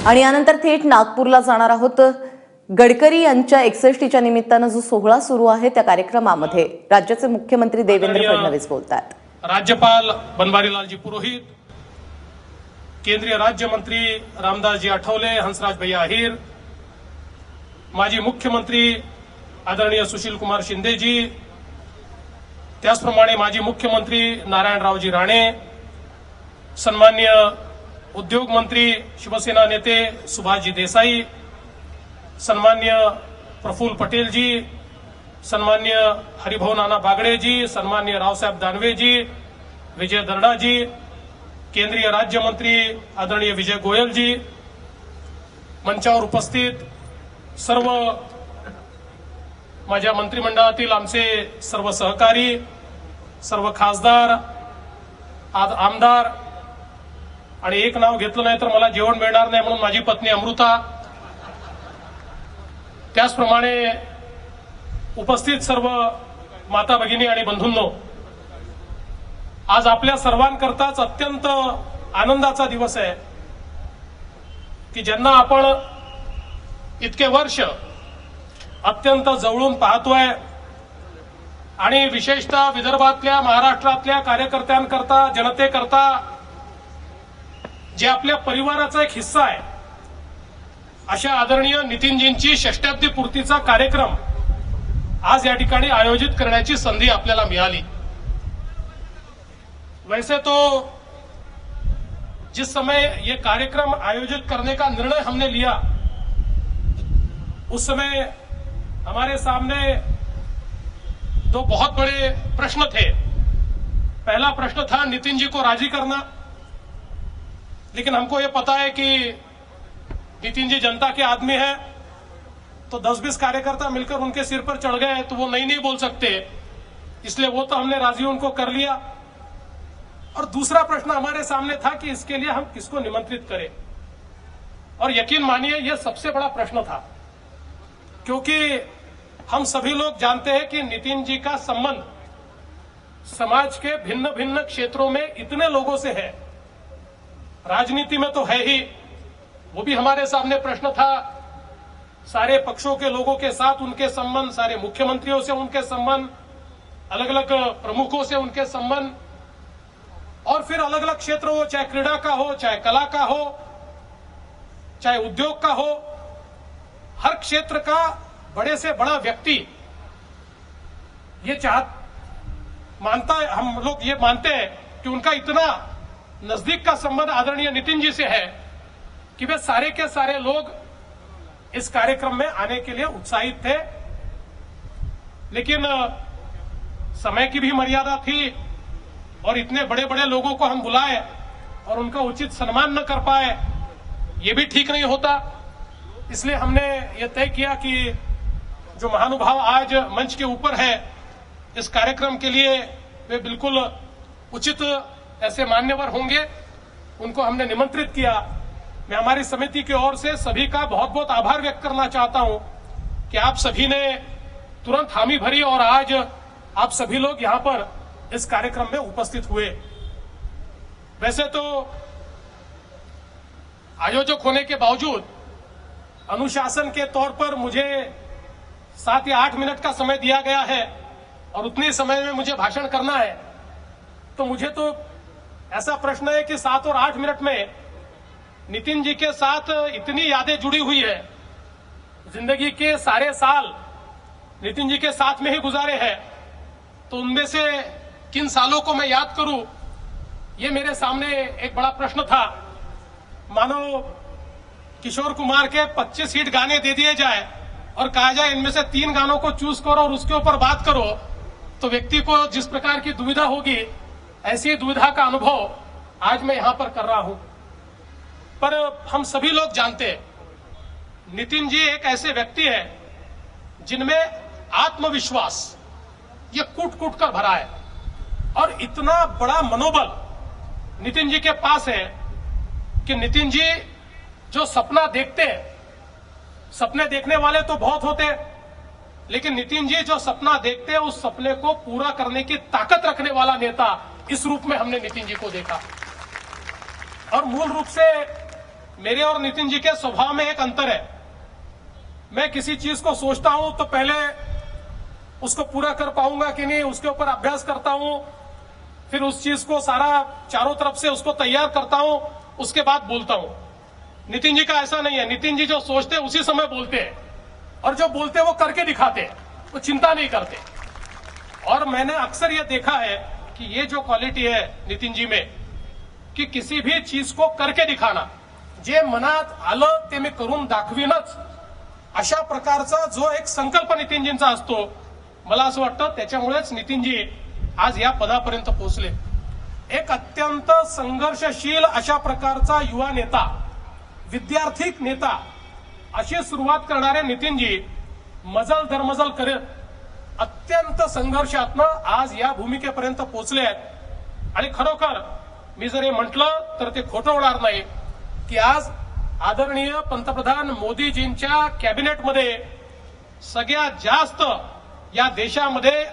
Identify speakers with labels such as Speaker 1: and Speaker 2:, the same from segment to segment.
Speaker 1: आणि यानंतर थेट नागपूरला जाणार आहोत। गडकरी यांच्या 61च्या निमित्तानं जो सोहळा सुरू आहे त्या कार्यक्रमामध्ये राज्याचे मुख्यमंत्री देवेंद्र फडणवीस बोलतात।
Speaker 2: राज्यपाल बनवारीलालजी पुरोहित, केंद्रीय राज्यमंत्री रामदासजी आठवले, हंसराज भैया अहिर, माजी मुख्यमंत्री आदरणीय सुशील कुमार शिंदेजी, त्याचप्रमाणे माजी मुख्यमंत्री नारायणरावजी राणे, सन्मान्य उद्योग मंत्री शिवसेना नेते सुभाषजी देसाई, सन्मान्य प्रफुल्ल पटेल जी, सन्मान्य हरिभाऊ नाना बागड़े जी, सन्मान्य रावसाहेब दानवे जी, विजय दर्डा जी, केंद्रीय राज्य मंत्री आदरणीय विजय गोयल जी, मंचावर उपस्थित सर्व माझ्या मंत्रिमंडळातील आमचे सर्व सहकारी, सर्व खासदार, आमदार, आणि एक नाव घेतलं नाही तर मला जेवण मिळणार नाही म्हणून माझी पत्नी अमृता, त्याचप्रमाणे उपस्थित सर्व माता भगिनी आणि बंधूंनो, आज आपल्या सर्वांकरताच अत्यंत आनंदाचा दिवस आहे की ज्यांना आपण इतके वर्ष अत्यंत जवळून पाहतोय आणि विशेषतः विदर्भातल्या, महाराष्ट्रातल्या कार्यकर्त्यांकरता, जनतेकरता जे आपल्या परिवाराचा एक हिस्सा आहे अशा आदरणीय नितीनजींची षष्ठाब्दी पूर्तीचा कार्यक्रम आज या ठिकाणी आयोजित करण्याची संधी आपल्याला मिळाली। वैसे तो जिस समय ये कार्यक्रम आयोजित करने का निर्णय हमने लिया उस समय हमारे सामने दो बहुत बड़े प्रश्न थे। पहला प्रश्न था नितिन जी को राजी करना, लेकिन हमको ये पता है कि नितिन जी जनता के आदमी हैं, तो 10-20 कार्यकर्ता मिलकर उनके सिर पर चढ़ गए तो वो नहीं बोल सकते, इसलिए वो तो हमने राजी उनको कर लिया। और दूसरा प्रश्न हमारे सामने था कि इसके लिए हम किसको निमंत्रित करें, और यकीन मानिए यह सबसे बड़ा प्रश्न था, क्योंकि हम सभी लोग जानते हैं कि नितिन जी का संबंध समाज के भिन्न भिन्न क्षेत्रों में इतने लोगों से है, राजनीति में तो है ही, वो भी हमारे सामने प्रश्न था। सारे पक्षों के लोगों के साथ उनके संबंध, सारे मुख्यमंत्रियों से उनके संबंध, अलग अलग प्रमुखों से उनके संबंध, और फिर अलग अलग क्षेत्र हो, चाहे क्रीड़ा का हो, चाहे कला का हो, चाहे उद्योग का हो, हर क्षेत्र का बड़े से बड़ा व्यक्ति ये मानता है, हम लोग ये मानते हैं कि उनका इतना नजदीक का संबंध आदरणीय नितिन जी से है कि वे सारे के सारे लोग इस कार्यक्रम में आने के लिए उत्साहित थे। लेकिन समय की भी मर्यादा थी और इतने बड़े बड़े लोगों को हम बुलाए और उनका उचित सम्मान न कर पाए, ये भी ठीक नहीं होता। इसलिए हमने ये तय किया कि जो महानुभाव आज मंच के ऊपर है इस कार्यक्रम के लिए वे बिल्कुल उचित ऐसे मान्यवर होंगे, उनको हमने निमंत्रित किया। मैं हमारी समिति की ओर से सभी का बहुत बहुत आभार व्यक्त करना चाहता हूं कि आप सभी ने तुरंत हामी भरी और आज आप सभी लोग यहां पर इस कार्यक्रम में उपस्थित हुए। वैसे तो आयोजक होने के बावजूद अनुशासन के तौर पर मुझे 7 या 8 मिनट का समय दिया गया है और उतने समय में मुझे भाषण करना है, तो मुझे तो ऐसा प्रश्न है कि 7 और 8 मिनट में नितिन जी के साथ इतनी यादें जुड़ी हुई है, जिंदगी के सारे साल नितिन जी के साथ में ही गुजारे हैं, तो उनमें से किन सालों को मैं याद करूं, ये मेरे सामने एक बड़ा प्रश्न था। मानो किशोर कुमार के 25 हिट गाने दे दिए जाए और कहा जाए इनमें से 3 गानों को चूज करो और उसके ऊपर बात करो, तो व्यक्ति को जिस प्रकार की दुविधा होगी, ऐसी दुविधा का अनुभव आज मैं यहां पर कर रहा हूं। पर हम सभी लोग जानते हैं नितिन जी एक ऐसे व्यक्ति हैं जिनमें आत्मविश्वास ये कूट कूट कर भरा है, और इतना बड़ा मनोबल नितिन जी के पास है कि नितिन जी जो सपना देखते हैं, सपने देखने वाले तो बहुत होते हैं, लेकिन नितिन जी जो सपना देखते हैं उस सपने को पूरा करने की ताकत रखने वाला नेता, इस रूप में हमने नितिन जी को देखा। और मूल रूप से मेरे और नितिन जी के स्वभाव में एक अंतर है। मैं किसी चीज को सोचता हूं तो पहले उसको पूरा कर पाऊंगा कि नहीं उसके ऊपर अभ्यास करता हूं, फिर उस चीज को सारा चारों तरफ से उसको तैयार करता हूं, उसके बाद बोलता हूं। नितिन जी का ऐसा नहीं है। नितिन जी जो सोचते हैं उसी समय बोलते हैं, और जो बोलते हैं वो करके दिखाते हैं, वो चिंता नहीं करते। और मैंने अक्सर ये देखा है कि ये जो क्वालिटी है नितिन जी में, की किसी भी चीज को करके दिखाना, जे मनात आलं ते मी करून दाखवीनच, अशा प्रकारचा जो एक संकल्प नितिनजींचा असतो, मला असं वाटतं त्याच्यामुळेच नितिनजी आज या पदापर्यंत पोहोचले। एक अत्यंत संघर्षशील अशा प्रकारचा युवा नेता, विद्यार्थी नेता, अशी सुरुवात करणारे नितिनजी मजल दरमजल करत अत्यंत संघर्षातनं आज या भूमिकेपर्यंत पोहोचले आहेत। आणि खरोखर मी जर हे म्हटलं तर ते खोटं होणार नाही की आज आदरणीय पंतप्रधान मोदीजींच्या कॅबिनेटमध्ये सगळ्यात जास्त या देशामध्ये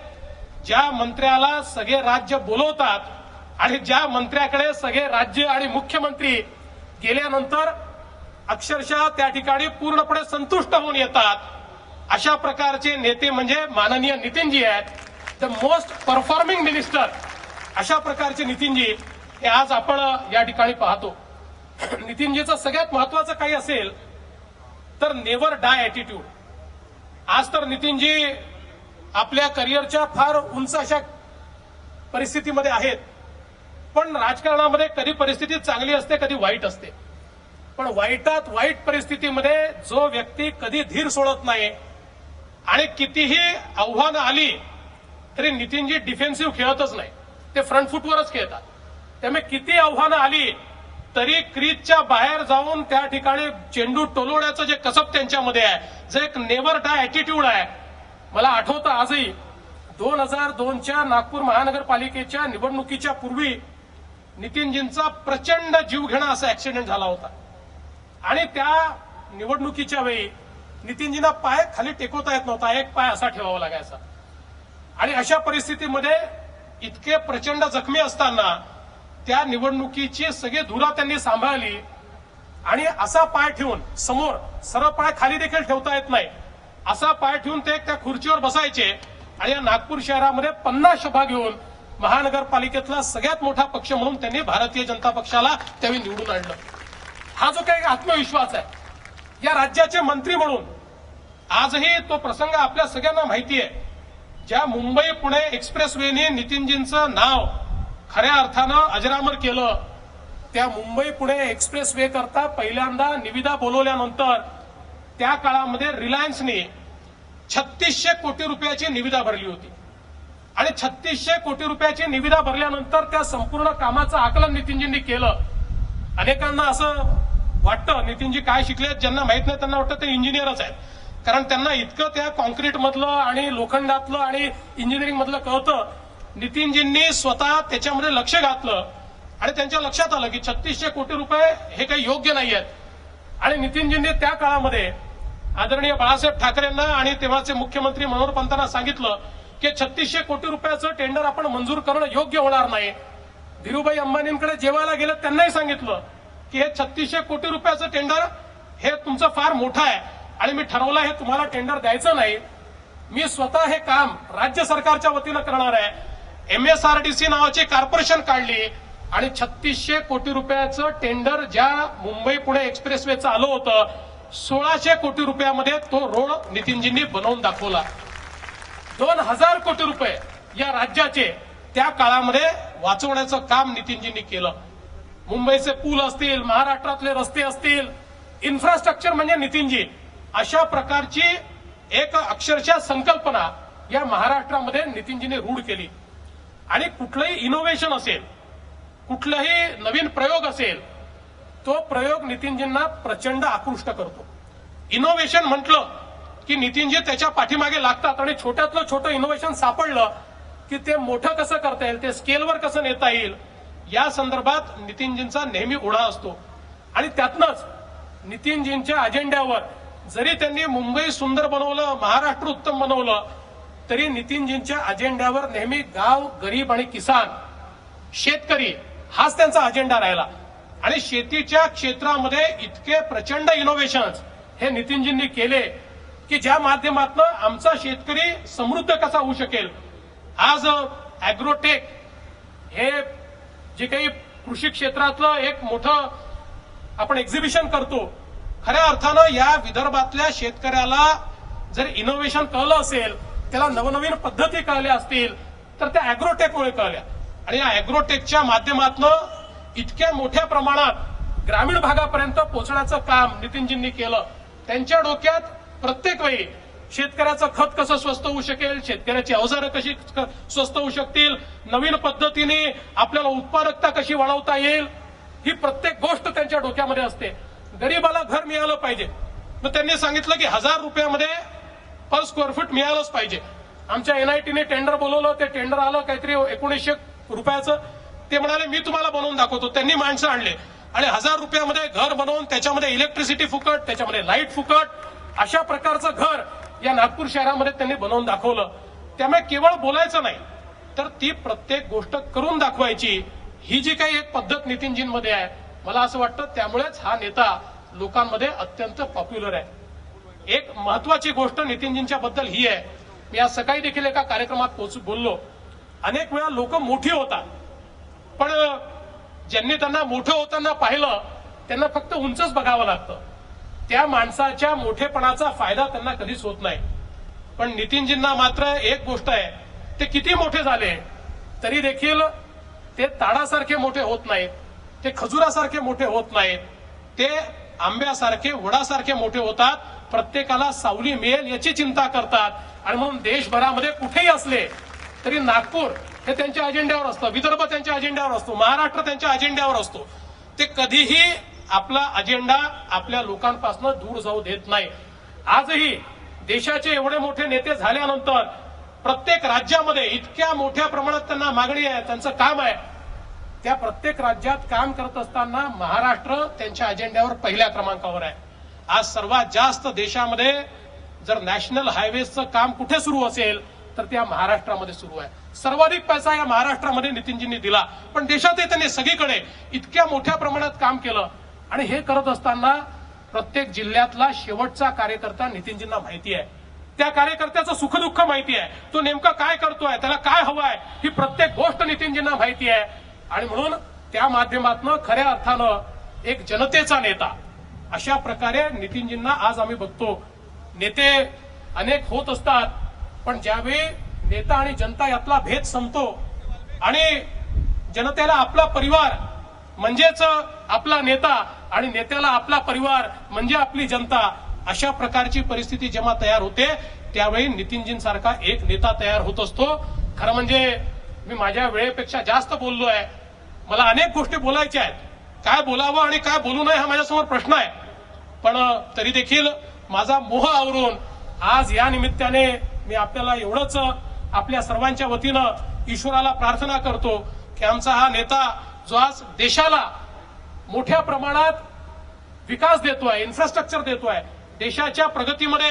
Speaker 2: ज्या मंत्र्याला सगळे राज्य बोलवतात आणि ज्या मंत्र्याकडे सगळे राज्य आणि मुख्यमंत्री गेल्यानंतर अक्षरशः त्या ठिकाणी पूर्णपणे संतुष्ट होऊन येतात, अशा प्रकारचे नेते म्हणजे माननीय नितिनजी आहेत। द मोस्ट परफॉर्मिंग मिनिस्टर अशा प्रकारचे नितिनजी हे आज आपण या ठिकाणी पाहतो। नितिनजीचं सगळ्यात महत्वाचं काही असेल तर नेव्हर डाय ॲटिट्यूड। आज तर नितिनजी आपल्या करिअरच्या फार उंच अशा परिस्थितीमध्ये आहेत, पण राजकारणामध्ये कधी परिस्थिती चांगली असते, कधी वाईट असते। पण वाईटात वाईट परिस्थितीमध्ये जो व्यक्ती कधी धीर सोडत नाही आणि कितीही आव्हानं आली तरी नितिनजी डिफेन्सिव्ह खेळतच नाही, ते फ्रंट फुटवरच खेळतात। त्यामुळे किती आव्हानं आली तरी क्रीजच्या बाहेर जाऊन त्या ठिकाणी चेंडू टोलवण्याचं जे कसब त्यांच्यामध्ये आहे, जे एक नेव्हर डाय ॲटिट्यूड आहे। मला आठवतं आजही 2002च्या नागपूर महानगरपालिकेच्या निवडणुकीच्या पूर्वी नितिनजींचा प्रचंड जीवघेणा असा ऍक्सिडेंट झाला होता आणि त्या निवडणुकीच्या वेळी नितिनजींना पाय खाली टेकवता येत नव्हता, एक पाय असा ठेवावा लागायचा। आणि अशा परिस्थितीमध्ये इतके प्रचंड जखमी असताना त्या निवडणुकीची सगळी धुरा त्यांनी सांभाळली आणि असा पाय ठेवून, समोर सरळ पाय खाली देखील ठेवता येत नाही, असा पाय ठेवून ते त्या खुर्चीवर बसायचे आणि या नागपूर शहरामध्ये 50 सभा घेऊन महानगरपालिकेतला सगळ्यात मोठा पक्ष म्हणून त्यांनी भारतीय जनता पक्षाला त्यावेळी निवडून आणलं। हा जो काही आत्मविश्वास आहे, या राज्याचे मंत्री म्हणून आजही तो प्रसंग आपल्या सगळ्यांना माहिती आहे। ज्या मुंबई पुणे एक्सप्रेसवेने नितिनजींचं नाव खऱ्या अर्थानं अजरामर केलं, त्या मुंबई पुणे एक्सप्रेसवे करता पहिल्यांदा निविदा बोलवल्यानंतर त्या काळामध्ये रिलायन्सने 3600 कोटी रुपयाची निविदा भरली होती आणि 3600 कोटी रुपयाची निविदा भरल्यानंतर त्या संपूर्ण कामाचं आकलन नितिनजींनी केलं। अनेकांना असं वाटतं नितिनजी काय शिकलेत, ज्यांना माहित नाही त्यांना वाटतं ते इंजिनियरच आहेत, कारण त्यांना इतकं त्या कॉन्क्रीट मधलं आणि लोखंडातलं आणि इंजिनिअरिंग मधलं कळतं। नितिनजींनी स्वतः त्याच्यामध्ये लक्ष घातलं आणि त्यांच्या लक्षात आलं की 3600 कोटी रुपये हे काही योग्य नाही आहेत आणि नितिनजींनी त्या काळामध्ये आदरणीय बाळासाहेब ठाकरेंना आणि तेव्हाचे मुख्यमंत्री मनोहर पंतांना सांगितलं की 3600 कोटी रुपयाचं टेंडर आपण मंजूर करणं योग्य होणार नाही। धीरूभाई अंबानींकडे जेवायला गेलं, त्यांनाही सांगितलं की हे 3600 कोटी रुपयाचं टेंडर हे तुमचं फार मोठं आहे आणि मी ठरवलं हे तुम्हाला टेंडर द्यायचं नाही, मी स्वतः हे काम राज्य सरकारच्या वतीनं करणार आहे। MSRDC नावाची कॉर्पोरेशन काढली आणि 3600 कोटी रुपयाचं टेंडर ज्या मुंबई पुणे एक्सप्रेसवेचं आलं होतं, 1600 कोटी रुपयामध्ये तो रोड नितिनजींनी बनवून दाखवला। 2000 कोटी रुपये या राज्याचे त्या काळामध्ये वाचवण्याचं काम नितिनजींनी केलं। मुंबईचे पूल असतील, महाराष्ट्रातले रस्ते असतील, इन्फ्रास्ट्रक्चर म्हणजे नितिनजी, अशा प्रकारची एक अक्षरशः संकल्पना या महाराष्ट्रामध्ये नितिनजींनी रूढ केली। आणि कुठलंही इनोव्हेशन असेल, कुठलाही नवीन प्रयोग असेल, तो प्रयोग नितिनजींना प्रचंड आकृष्ट करतो। इनोव्हेशन म्हटलं की नितिनजी त्याच्या पाठीमागे लागतात आणि छोट्यातलं छोटं इनोव्हेशन सापडलं की ते मोठं कसं करता येईल, ते स्केलवर कसं नेता येईल, या संदर्भात नितिनजींचा नेहमी ओढा असतो। आणि त्यातनंच नितिनजींच्या अजेंड्यावर जरी त्यांनी मुंबई सुंदर बनवलं, महाराष्ट्र उत्तम बनवलं, तरी नितिनजींच्या अजेंड्यावर नेहमी गाव, गरीब आणि किसान, शेतकरी हाच त्यांचा अजेंडा राहिला। आणि शेतीच्या क्षेत्रामध्ये इतके प्रचंड इनोव्हेशन्स हे नितीनजींनी केले की ज्या माध्यमातून आमचा शेतकरी समृद्ध कसा होऊ शकेल. आज अॅग्रोटेक हे जे काही कृषी क्षेत्रातलं एक मोठं आपण एक्झिबिशन करतो, खऱ्या अर्थानं या विदर्भातल्या शेतकऱ्याला जर इनोव्हेशन कळलं असेल, त्याला नवनवीन पद्धती कळल्या असतील तर त्या अॅग्रोटेकमुळे कळल्या. आणि या अॅग्रोटेकच्या माध्यमातून इतक्या मोठ्या प्रमाणात ग्रामीण भागापर्यंत पोहोचण्याचं काम नितीनजींनी केलं. त्यांच्या डोक्यात प्रत्येक वेळी शेतकऱ्याचं खत कसं स्वस्त होऊ शकेल, शेतकऱ्याची अवजारं कशी स्वस्त होऊ शकतील, नवीन पद्धतीने आपल्याला उत्पादकता कशी वाढवता येईल, ही प्रत्येक गोष्ट त्यांच्या डोक्यामध्ये असते. गरीबाला घर मिळालं पाहिजे, मग त्यांनी सांगितलं की 1000 रुपयामध्ये पर स्क्वेअर फूट मिळालंच पाहिजे. आमच्या एनआयटीने टेंडर बोलवलं, ते टेंडर आलं काहीतरी 1900 रुपयाचं. ते म्हणाले मी तुम्हाला बनवून दाखवतो. त्यांनी माणसं आणले आणि 1000 रुपयामध्ये घर बनवून त्याच्यामध्ये इलेक्ट्रिसिटी फुकट, त्याच्यामध्ये लाईट फुकट, अशा प्रकारचं घर या नागपूर शहरामध्ये त्यांनी बनवून दाखवलं. त्यामुळे केवळ बोलायचं नाही तर ती प्रत्येक गोष्ट करून दाखवायची, ही जी काही एक पद्धत नितीनजींमध्ये आहे, मला असं वाटतं त्यामुळेच हा नेता लोकांमध्ये अत्यंत पॉप्युलर आहे. एक महत्वाची गोष्ट नितीनजींच्या बद्दल ही आहे, मी आज सकाळी देखील एका कार्यक्रमात बोललो, अनेक वेळा लोक मोठी होतात पण ज्यांनी त्यांना मोठं होताना पाहिलं त्यांना फक्त उंचच बघावं लागतं. त्या माणसाच्या मोठेपणाचा फायदा त्यांना कधीच होत नाही. पण नितीनजींना मात्र एक गोष्ट आहे, ते किती मोठे झाले तरी देखील ते ताडासारखे मोठे होत नाहीत, ते खजुरासारखे मोठे होत नाहीत, ते आंब्यासारखे वडासारखे मोठे होतात. प्रत्येकाला सावली मिळेल याची चिंता करतात. आणि म्हणून देशभरामध्ये कुठेही असले तरी नागपूर हे त्यांच्या अजेंड्यावर असतं, विदर्भ त्यांच्या अजेंड्यावर असतो, महाराष्ट्र त्यांच्या अजेंड्यावर असतो. ते कधीही आपला अजेंडा आपल्या लोकांपासून दूर जाऊ देत नाही. आजही देशाचे एवढे मोठे नेते झाल्यानंतर प्रत्येक राज्यामध्ये इतक्या मोठ्या प्रमाणात त्यांना मागणी आहे, त्यांचं काम आहे. त्या प्रत्येक राज्यात काम करत असताना महाराष्ट्र त्यांच्या अजेंड्यावर पहिल्या क्रमांकावर आहे. आज सर्वात जास्त देशामध्ये जर नॅशनल हायवेचं काम कुठे सुरू असेल तर त्या महाराष्ट्रामध्ये सुरू आहे. सर्वाधिक पैसा या महाराष्ट्रामध्ये नितीनजींनी दिला. पण देशातही त्यांनी सगळीकडे इतक्या मोठ्या प्रमाणात काम केलं. आणि हे करत असताना प्रत्येक जिल्ह्यातला शेवटचा कार्यकर्ता नितीनजींना माहिती आहे, त्या कार्यकर्त्याचं सुखदुःख माहिती आहे, तो नेमका काय करतोय, त्याला काय हवं आहे, ही प्रत्येक गोष्ट नितीनजींना माहिती आहे. आणि म्हणून त्या माध्यमातून खऱ्या अर्थानं एक जनतेचा नेता अशा प्रकारे नितीनजींना आज आम्ही बघतो. नेते अनेक होत असतात पण ज्यावेळी नेता आणि जनता यातला भेद संपतो आणि जनतेला आपला परिवार म्हणजेच आपला नेता आणि नेत्याला आपला परिवार म्हणजे आपली जनता, अशा प्रकारची परिस्थिती जेव्हा तयार होते त्यावेळी नितीनजींसारखा एक नेता तयार होत असतो. खरं म्हणजे मी माझ्या वेळेपेक्षा जास्त बोललोय, मला अनेक गोष्टी बोलायच्या आहेत, काय बोलावं आणि काय बोलू नये हा माझ्यासमोर प्रश्न आहे. पण तरी देखील माझा मोह आवरून आज या निमित्ताने मी आपल्याला एवढंच आपल्या सर्वांच्या वतीनं ईश्वराला प्रार्थना करतो की आमचा हा नेता जो आज देशाला मोठ्या प्रमाणात विकास देतोय, इन्फ्रास्ट्रक्चर देतोय, देशाच्या प्रगतीमध्ये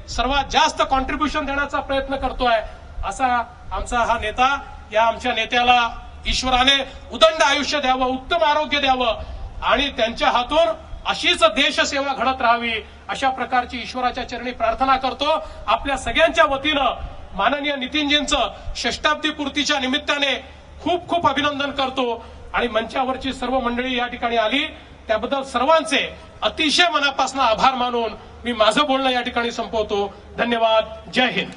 Speaker 2: सर्वात जास्त कॉन्ट्रीब्युशन देण्याचा प्रयत्न करतोय, असा आमचा हा नेता, या आमच्या नेत्याला ईश्वराने उदंड आयुष्य द्यावं, उत्तम आरोग्य द्यावं आणि त्यांच्या हातून अशीच देशसेवा घडत राहावी अशा प्रकारची ईश्वराच्या चरणी प्रार्थना करतो. आपल्या सगळ्यांच्या वतीनं माननीय नितीनजींचं षष्टाब्दी पूर्तीच्या निमित्ताने खूप खूप अभिनंदन करतो. आणि मंचावरची सर्व मंडळी या ठिकाणी आली त्याबद्दल सर्वांचे अतिशय मनापासून आभार मानून मी माझं बोलणं या ठिकाणी संपवतो. धन्यवाद. जय हिंद.